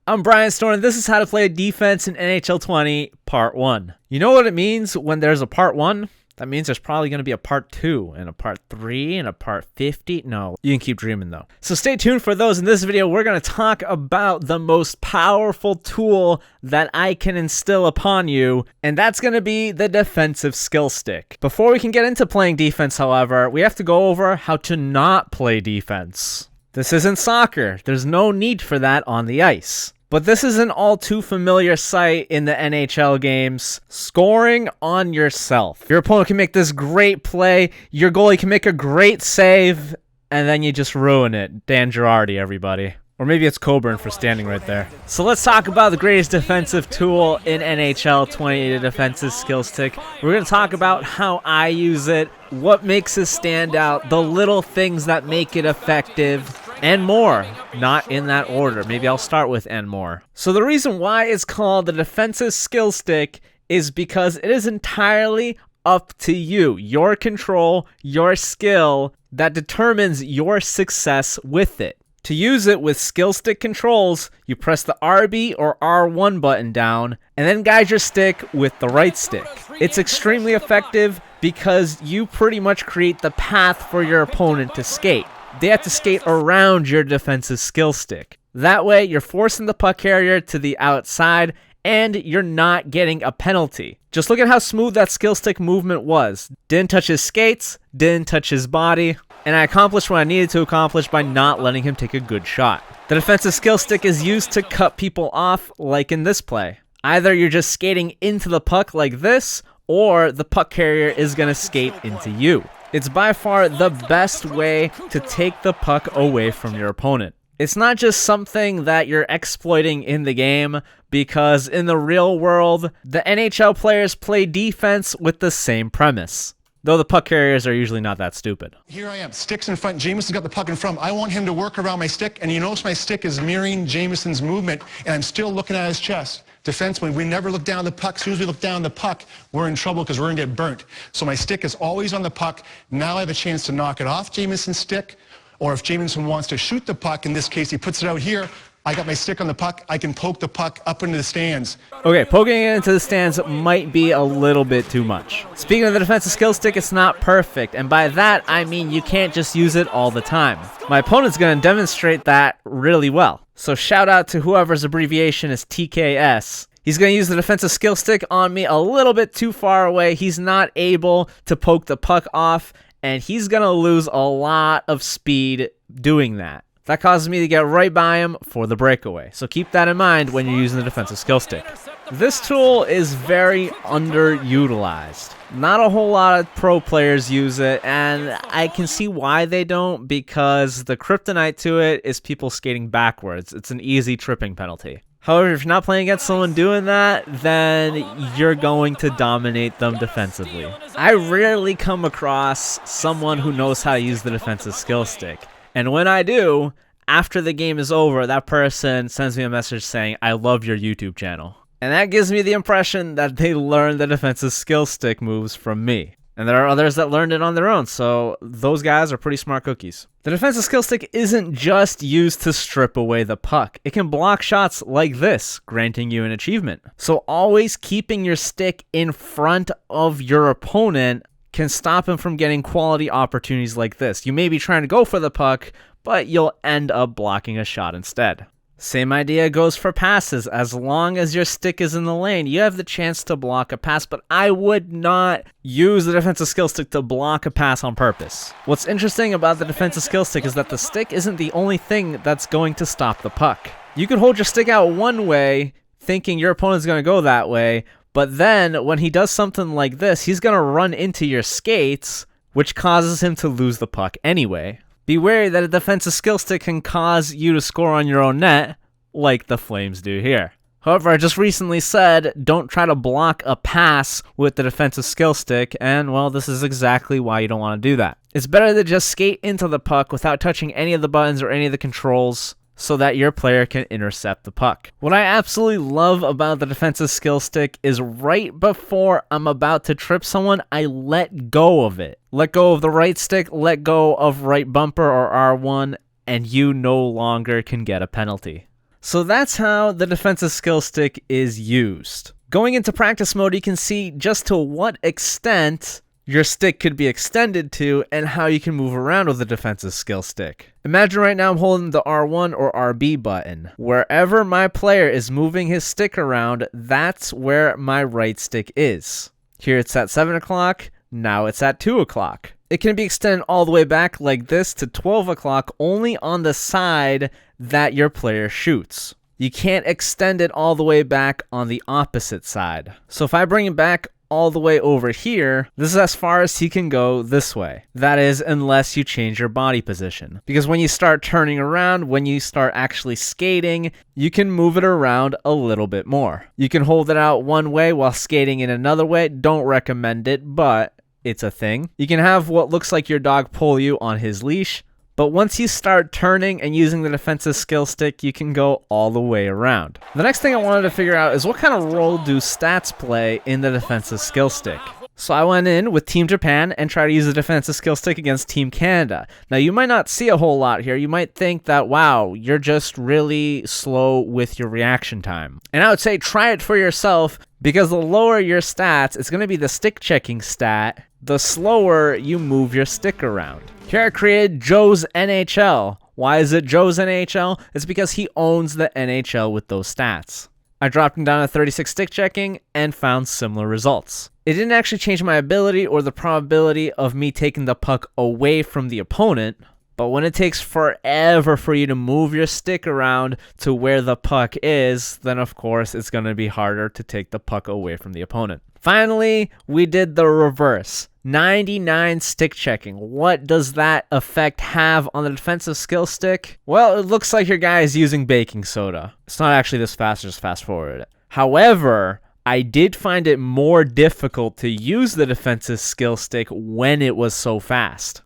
I'm Brianstormed. This is how to play defense in NHL 20 Part 1. You know what it means when there's a Part 1? That means there's probably going to be a Part 2 and a Part 3 and a Part 50. No, you can keep dreaming though. So stay tuned for those. In this video, we're going to talk about the most powerful tool that I can instill upon you, and that's going to be the defensive skill stick. Before we can get into playing defense, however, we have to go over how to not play defense. This isn't soccer. There's no need for that on the ice. But this is an all too familiar sight in the NHL games. Scoring on yourself. Your opponent can make this great play, your goalie can make a great save, and then you just ruin it. Dan Girardi, everybody. Or maybe it's Coburn for standing right there. So let's talk about the greatest defensive tool in NHL 20, the defensive skill stick. We're going to talk about how I use it, what makes it stand out, the little things that make it effective, and more. Not in that order. Maybe I'll start with and more. So the reason why it's called the defensive skill stick is because it is entirely up to you. Your control, your skill that determines your success with it. To use it with skill stick controls, you press the RB or R1 button down and then guide your stick with the right stick. It's extremely effective because you pretty much create the path for your opponent to skate. They have to skate around your defensive skill stick. That way, you're forcing the puck carrier to the outside, and you're not getting a penalty. Just look at how smooth that skill stick movement was. Didn't touch his skates, didn't touch his body, and I accomplished what I needed to accomplish by not letting him take a good shot. The defensive skill stick is used to cut people off, like in this play. Either you're just skating into the puck like this, or the puck carrier is going to skate into you. It's by far the best way to take the puck away from your opponent. It's not just something that you're exploiting in the game, because in the real world, the NHL players play defense with the same premise. Though the puck carriers are usually not that stupid. Here I am, sticks in front. Jameson's got the puck in front. I want him to work around my stick, and you notice my stick is mirroring Jameson's movement, and I'm still looking at his chest. Defenseman, we never look down the puck. As soon as we look down the puck, we're in trouble because we're going to get burnt. So my stick is always on the puck. Now I have a chance to knock it off Jameson's stick, or if Jameson wants to shoot the puck, in this case he puts it out here, I got my stick on the puck, I can poke the puck up into the stands. Okay, poking it into the stands might be a little bit too much. Speaking of the defensive skill stick, it's not perfect, and by that I mean you can't just use it all the time. My opponent's going to demonstrate that really well. So shout out to whoever's abbreviation is TKS. He's going to use the defensive skill stick on me a little bit too far away. He's not able to poke the puck off, and he's going to lose a lot of speed doing that. That causes me to get right by him for the breakaway. So keep that in mind when you're using the defensive skill stick. This tool is very underutilized. Not a whole lot of pro players use it, and I can see why they don't, because the kryptonite to it is people skating backwards. It's an easy tripping penalty. However, if you're not playing against someone doing that, then you're going to dominate them defensively. I rarely come across someone who knows how to use the defensive skill stick. And when I do, after the game is over, that person sends me a message saying, "I love your YouTube channel." And that gives me the impression that they learned the defensive skill stick moves from me. And there are others that learned it on their own, so those guys are pretty smart cookies. The defensive skill stick isn't just used to strip away the puck. It can block shots like this, granting you an achievement. So always keeping your stick in front of your opponent can stop him from getting quality opportunities like this. You may be trying to go for the puck, but you'll end up blocking a shot instead. Same idea goes for passes. As long as your stick is in the lane, you have the chance to block a pass, but I would not use the defensive skill stick to block a pass on purpose. What's interesting about the defensive skill stick is that the stick isn't the only thing that's going to stop the puck. You can hold your stick out one way, thinking your opponent's going to go that way, but then when he does something like this, he's going to run into your skates, which causes him to lose the puck anyway. Be wary that a defensive skill stick can cause you to score on your own net, like the Flames do here. However, I just recently said, don't try to block a pass with the defensive skill stick, and well, this is exactly why you don't want to do that. It's better to just skate into the puck without touching any of the buttons or any of the controls, so that your player can intercept the puck. What I absolutely love about the defensive skill stick is right before I'm about to trip someone, I let go of it. Let go of the right stick, let go of right bumper or R1, and you no longer can get a penalty. So that's how the defensive skill stick is used. Going into practice mode, you can see just to what extent your stick could be extended to and how you can move around with the defensive skill stick. Imagine right now I'm holding the R1 or RB button. Wherever my player is moving his stick around, that's where my right stick is. Here it's at 7 o'clock, now it's at 2 o'clock. It can be extended all the way back like this to 12 o'clock only on the side that your player shoots. You can't extend it all the way back on the opposite side. So if I bring it back all the way over here, this is as far as he can go this way. That is, unless you change your body position. Because when you start turning around, when you start actually skating, you can move it around a little bit more. You can hold it out one way while skating in another way. Don't recommend it, but it's a thing. You can have what looks like your dog pull you on his leash, but once you start turning and using the defensive skill stick, you can go all the way around. The next thing I wanted to figure out is what kind of role do stats play in the defensive skill stick? So I went in with Team Japan and tried to use the defensive skill stick against Team Canada. Now you might not see a whole lot here. You might think that, wow, you're just really slow with your reaction time. And I would say try it for yourself, because the lower your stats, it's going to be the stick checking stat, the slower you move your stick around. Here I created Joe's NHL. Why is it Joe's NHL? It's because he owns the NHL with those stats. I dropped him down to 36 stick checking and found similar results. It didn't actually change my ability or the probability of me taking the puck away from the opponent, but when it takes forever for you to move your stick around to where the puck is, then of course it's going to be harder to take the puck away from the opponent. Finally, we did the reverse. 99 stick checking. What does that effect have on the defensive skill stick? Well, it looks like your guy is using baking soda. It's not actually this fast, just fast forward it. However, I did find it more difficult to use the defensive skill stick when it was so fast.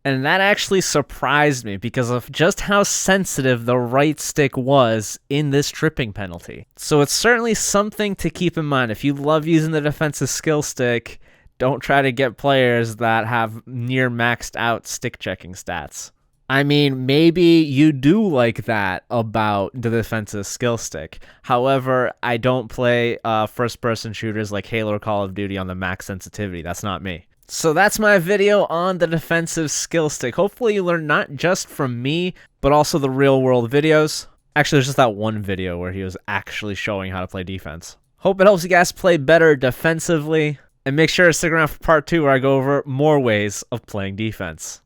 And that actually surprised me because of just how sensitive the right stick was in this tripping penalty. So it's certainly something to keep in mind. If you love using the defensive skill stick, don't try to get players that have near maxed out stick checking stats. I mean, maybe you do like that about the defensive skill stick. However, I don't play first-person shooters like Halo or Call of Duty on the max sensitivity. That's not me. So that's my video on the defensive skill stick. Hopefully you learned not just from me, but also the real-world videos. Actually, there's just that one video where he was actually showing how to play defense. Hope it helps you guys play better defensively. And make sure to stick around for part 2 where I go over more ways of playing defense.